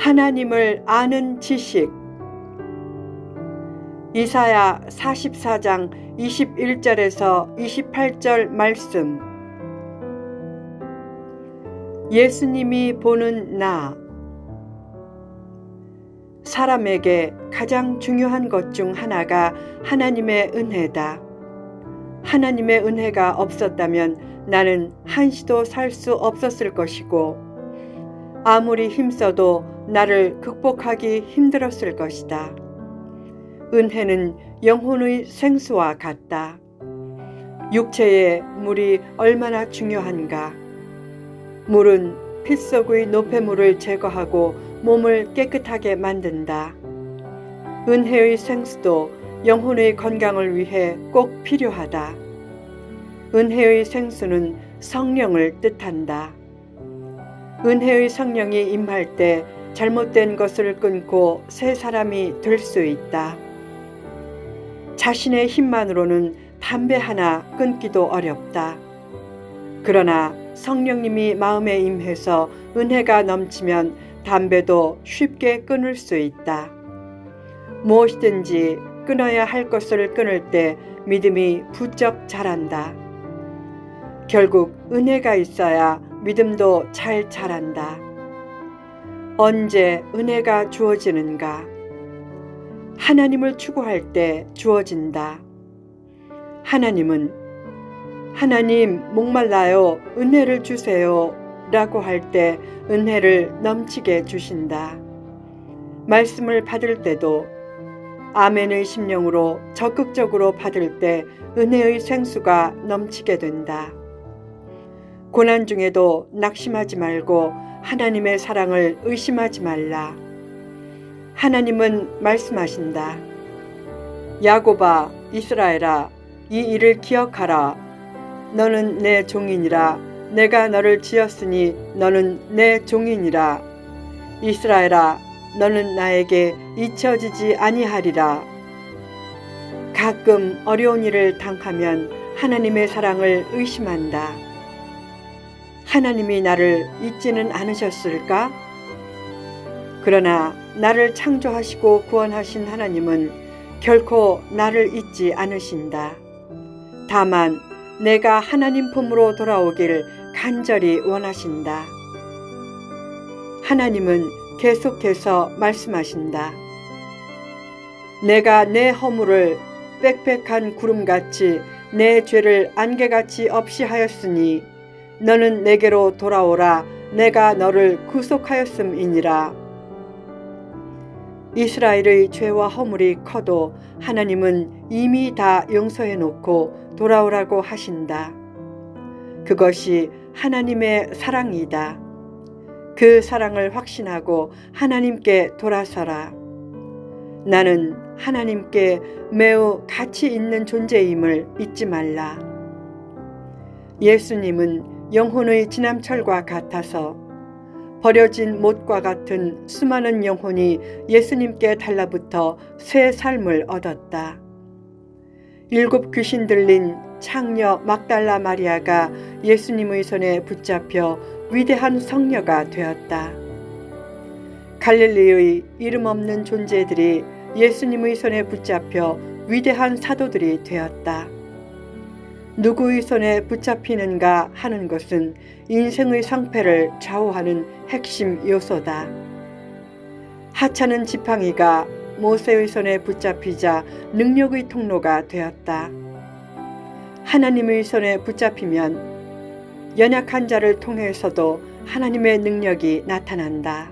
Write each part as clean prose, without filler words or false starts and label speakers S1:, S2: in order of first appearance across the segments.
S1: 하나님을 아는 지식. 이사야 44장 21절에서 28절 말씀. 예수님이 보는 나. 사람에게 가장 중요한 것 중 하나가 하나님의 은혜다. 하나님의 은혜가 없었다면 나는 한시도 살 수 없었을 것이고, 아무리 힘써도 나를 극복하기 힘들었을 것이다. 은혜는 영혼의 생수와 같다. 육체에 물이 얼마나 중요한가. 물은 피 속의 노폐물을 제거하고 몸을 깨끗하게 만든다. 은혜의 생수도 영혼의 건강을 위해 꼭 필요하다. 은혜의 생수는 성령을 뜻한다. 은혜의 성령이 임할 때 잘못된 것을 끊고 새 사람이 될 수 있다. 자신의 힘만으로는 담배 하나 끊기도 어렵다. 그러나 성령님이 마음에 임해서 은혜가 넘치면 담배도 쉽게 끊을 수 있다. 무엇이든지 끊어야 할 것을 끊을 때 믿음이 부쩍 자란다. 결국 은혜가 있어야 믿음도 잘 자란다. 언제 은혜가 주어지는가? 하나님을 추구할 때 주어진다. 하나님은 하나님 목말라요 은혜를 주세요 라고 할 때 은혜를 넘치게 주신다. 말씀을 받을 때도 아멘의 심령으로 적극적으로 받을 때 은혜의 생수가 넘치게 된다. 고난 중에도 낙심하지 말고 하나님의 사랑을 의심하지 말라. 하나님은 말씀하신다. 야곱아, 이스라엘아, 이 일을 기억하라. 너는 내 종이니라. 내가 너를 지었으니 너는 내 종이니라. 이스라엘아, 너는 나에게 잊혀지지 아니하리라. 가끔 어려운 일을 당하면 하나님의 사랑을 의심한다. 하나님이 나를 잊지는 않으셨을까? 그러나 나를 창조하시고 구원하신 하나님은 결코 나를 잊지 않으신다. 다만 내가 하나님 품으로 돌아오길 간절히 원하신다. 하나님은 계속해서 말씀하신다. 내가 내 허물을 빽빽한 구름같이 내 죄를 안개같이 없이 하였으니 너는 내게로 돌아오라. 내가 너를 구속하였음이니라. 이스라엘의 죄와 허물이 커도 하나님은 이미 다 용서해 놓고 돌아오라고 하신다. 그것이 하나님의 사랑이다. 그 사랑을 확신하고 하나님께 돌아서라. 나는 하나님께 매우 가치 있는 존재임을 잊지 말라. 예수님은 영혼의 지남철과 같아서 버려진 못과 같은 수많은 영혼이 예수님께 달라붙어 새 삶을 얻었다. 7 귀신 들린 창녀 막달라 마리아가 예수님의 손에 붙잡혀 위대한 성녀가 되었다. 갈릴리의 이름 없는 존재들이 예수님의 손에 붙잡혀 위대한 사도들이 되었다. 누구의 손에 붙잡히는가 하는 것은 인생의 성패를 좌우하는 핵심 요소다. 하찮은 지팡이가 모세의 손에 붙잡히자 능력의 통로가 되었다. 하나님의 손에 붙잡히면 연약한 자를 통해서도 하나님의 능력이 나타난다.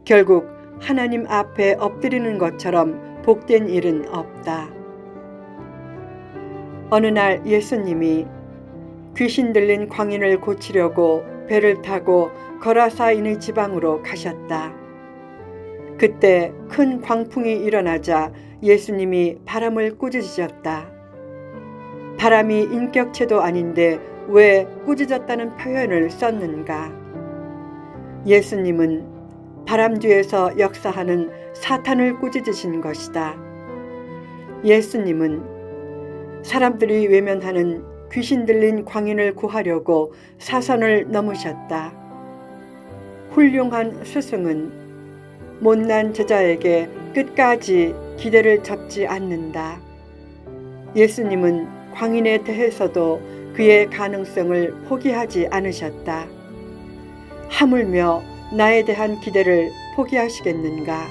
S1: 결국 하나님 앞에 엎드리는 것처럼 복된 일은 없다. 어느 날 예수님이 귀신 들린 광인을 고치려고 배를 타고 거라사인의 지방으로 가셨다. 그때 큰 광풍이 일어나자 예수님이 바람을 꾸짖으셨다. 바람이 인격체도 아닌데 왜 꾸짖었다는 표현을 썼는가? 예수님은 바람 뒤에서 역사하는 사탄을 꾸짖으신 것이다. 예수님은 사람들이 외면하는 귀신 들린 광인을 구하려고 사선을 넘으셨다. 훌륭한 스승은 못난 제자에게 끝까지 기대를 접지 않는다. 예수님은 광인에 대해서도 그의 가능성을 포기하지 않으셨다. 하물며 나에 대한 기대를 포기하시겠는가?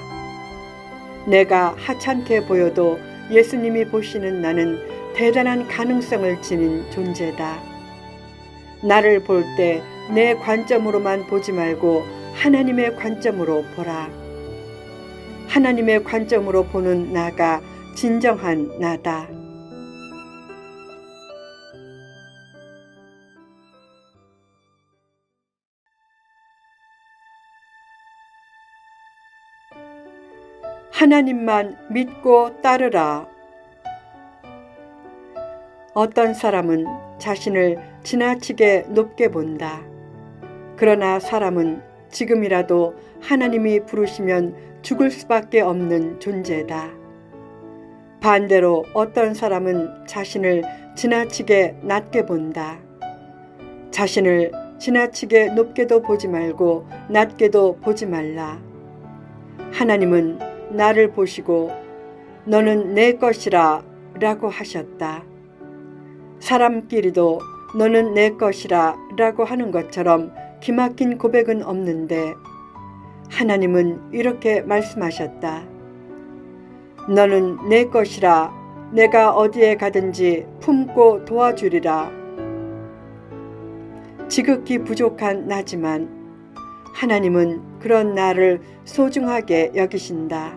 S1: 내가 하찮게 보여도 예수님이 보시는 나는 대단한 가능성을 지닌 존재다. 나를 볼 때 내 관점으로만 보지 말고 하나님의 관점으로 보라. 하나님의 관점으로 보는 나가 진정한 나다. 하나님만 믿고 따르라. 어떤 사람은 자신을 지나치게 높게 본다. 그러나 사람은 지금이라도 하나님이 부르시면 죽을 수밖에 없는 존재다. 반대로 어떤 사람은 자신을 지나치게 낮게 본다. 자신을 지나치게 높게도 보지 말고 낮게도 보지 말라. 하나님은 나를 보시고 너는 내 것이라 라고 하셨다. 사람끼리도 너는 내 것이라 라고 하는 것처럼 기막힌 고백은 없는데 하나님은 이렇게 말씀하셨다. 너는 내 것이라 내가 어디에 가든지 품고 도와주리라. 지극히 부족한 나지만 하나님은 그런 나를 소중하게 여기신다.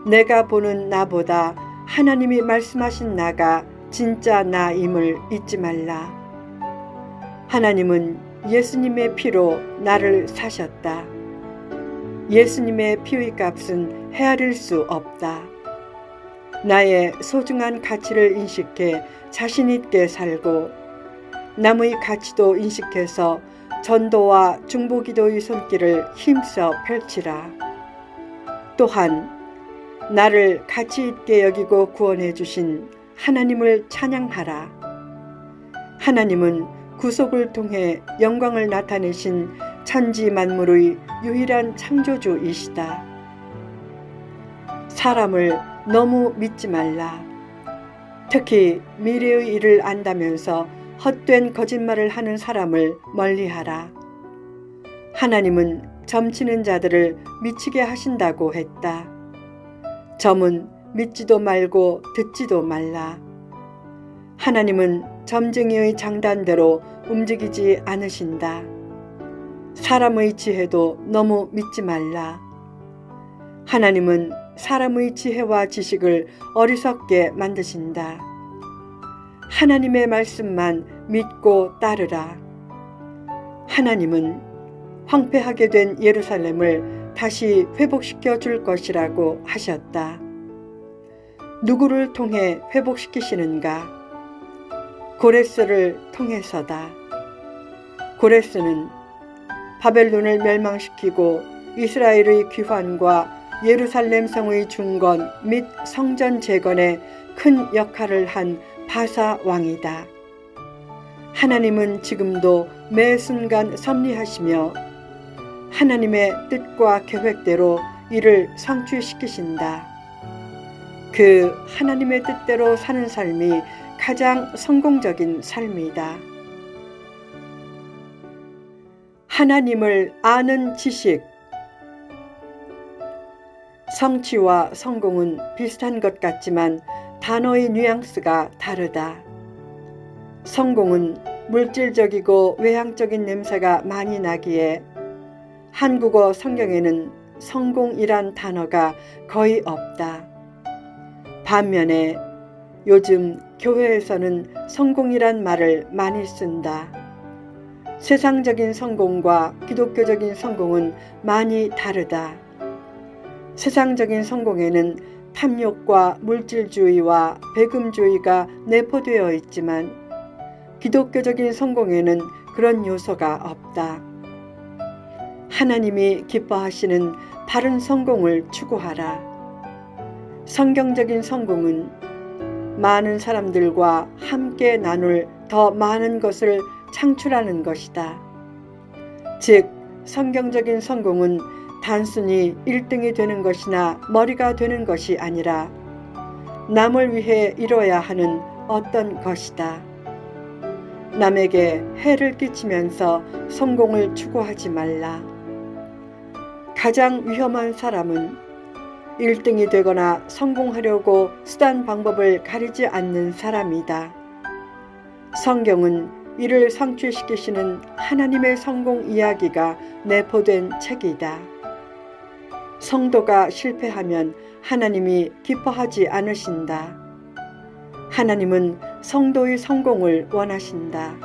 S1: 내가 보는 나보다 하나님이 말씀하신 나가 진짜 나임을 잊지 말라. 하나님은 예수님의 피로 나를 사셨다. 예수님의 피의 값은 헤아릴 수 없다. 나의 소중한 가치를 인식해 자신 있게 살고 남의 가치도 인식해서 전도와 중보기도의 손길을 힘써 펼치라. 또한 나를 가치 있게 여기고 구원해 주신 하나님을 찬양하라. 하나님은 구속을 통해 영광을 나타내신 천지 만물의 유일한 창조주이시다. 사람을 너무 믿지 말라. 특히 미래의 일을 안다면서 헛된 거짓말을 하는 사람을 멀리하라. 하나님은 점치는 자들을 미치게 하신다고 했다. 점은 믿지도 말고 듣지도 말라. 하나님은 점쟁이의 장단대로 움직이지 않으신다. 사람의 지혜도 너무 믿지 말라. 하나님은 사람의 지혜와 지식을 어리석게 만드신다. 하나님의 말씀만 믿고 따르라. 하나님은 황폐하게 된 예루살렘을 다시 회복시켜 줄 것이라고 하셨다. 누구를 통해 회복시키시는가? 고레스를 통해서다. 고레스는 바벨론을 멸망시키고 이스라엘의 귀환과 예루살렘 성의 중건 및 성전 재건에 큰 역할을 한 바사 왕이다. 하나님은 지금도 매 순간 섭리하시며 하나님의 뜻과 계획대로 이를 성취시키신다. 그 하나님의 뜻대로 사는 삶이 가장 성공적인 삶이다. 하나님을 아는 지식. 성취와 성공은 비슷한 것 같지만 단어의 뉘앙스가 다르다. 성공은 물질적이고 외향적인 냄새가 많이 나기에 한국어 성경에는 성공이란 단어가 거의 없다. 반면에 요즘 교회에서는 성공이란 말을 많이 쓴다. 세상적인 성공과 기독교적인 성공은 많이 다르다. 세상적인 성공에는 탐욕과 물질주의와 배금주의가 내포되어 있지만 기독교적인 성공에는 그런 요소가 없다. 하나님이 기뻐하시는 바른 성공을 추구하라. 성경적인 성공은 많은 사람들과 함께 나눌 더 많은 것을 창출하는 것이다. 즉, 성경적인 성공은 단순히 1등이 되는 것이나 머리가 되는 것이 아니라 남을 위해 이뤄야 하는 어떤 것이다. 남에게 해를 끼치면서 성공을 추구하지 말라. 가장 위험한 사람은 1등이 되거나 성공하려고 수단 방법을 가리지 않는 사람이다. 성경은 이를 상쇄시키시는 하나님의 성공 이야기가 내포된 책이다. 성도가 실패하면 하나님이 기뻐하지 않으신다. 하나님은 성도의 성공을 원하신다.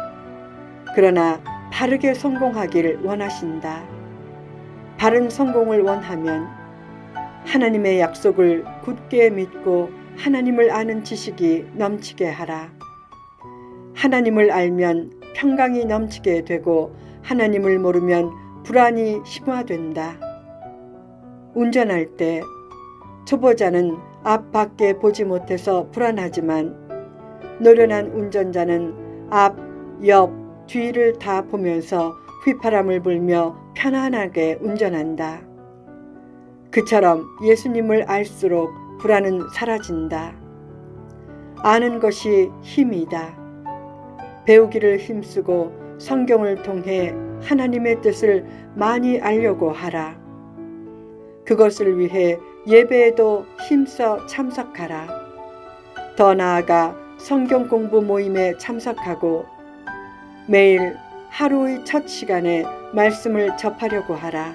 S1: 그러나 바르게 성공하길 원하신다. 바른 성공을 원하면 하나님의 약속을 굳게 믿고 하나님을 아는 지식이 넘치게 하라. 하나님을 알면 평강이 넘치게 되고 하나님을 모르면 불안이 심화된다. 운전할 때 초보자는 앞 밖에 보지 못해서 불안하지만 노련한 운전자는 앞, 옆, 뒤를 다 보면서 휘파람을 불며 편안하게 운전한다. 그처럼 예수님을 알수록 불안은 사라진다. 아는 것이 힘이다. 배우기를 힘쓰고 성경을 통해 하나님의 뜻을 많이 알려고 하라. 그것을 위해 예배에도 힘써 참석하라. 더 나아가 성경 공부 모임에 참석하고 매일 하루의 첫 시간에 말씀을 접하려고 하라.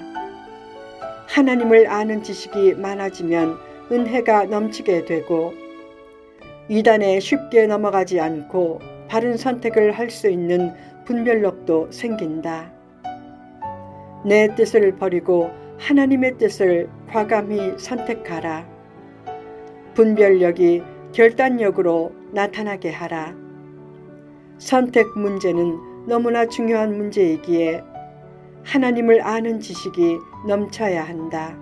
S1: 하나님을 아는 지식이 많아지면 은혜가 넘치게 되고 이단에 쉽게 넘어가지 않고 바른 선택을 할 수 있는 분별력도 생긴다. 내 뜻을 버리고 하나님의 뜻을 과감히 선택하라. 분별력이 결단력으로 나타나게 하라. 선택 문제는 너무나 중요한 문제이기에 하나님을 아는 지식이 넘쳐야 한다.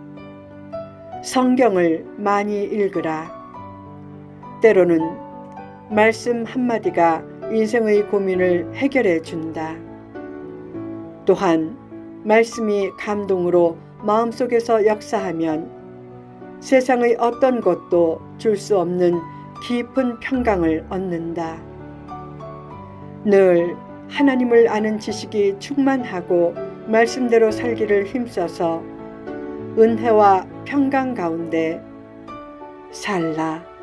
S1: 성경을 많이 읽으라. 때로는 말씀 한마디가 인생의 고민을 해결해 준다. 또한 말씀이 감동으로 마음속에서 역사하면 세상의 어떤 것도 줄 수 없는 깊은 평강을 얻는다. 늘 하나님을 아는 지식이 충만하고 말씀대로 살기를 힘써서 은혜와 평강 가운데 살라.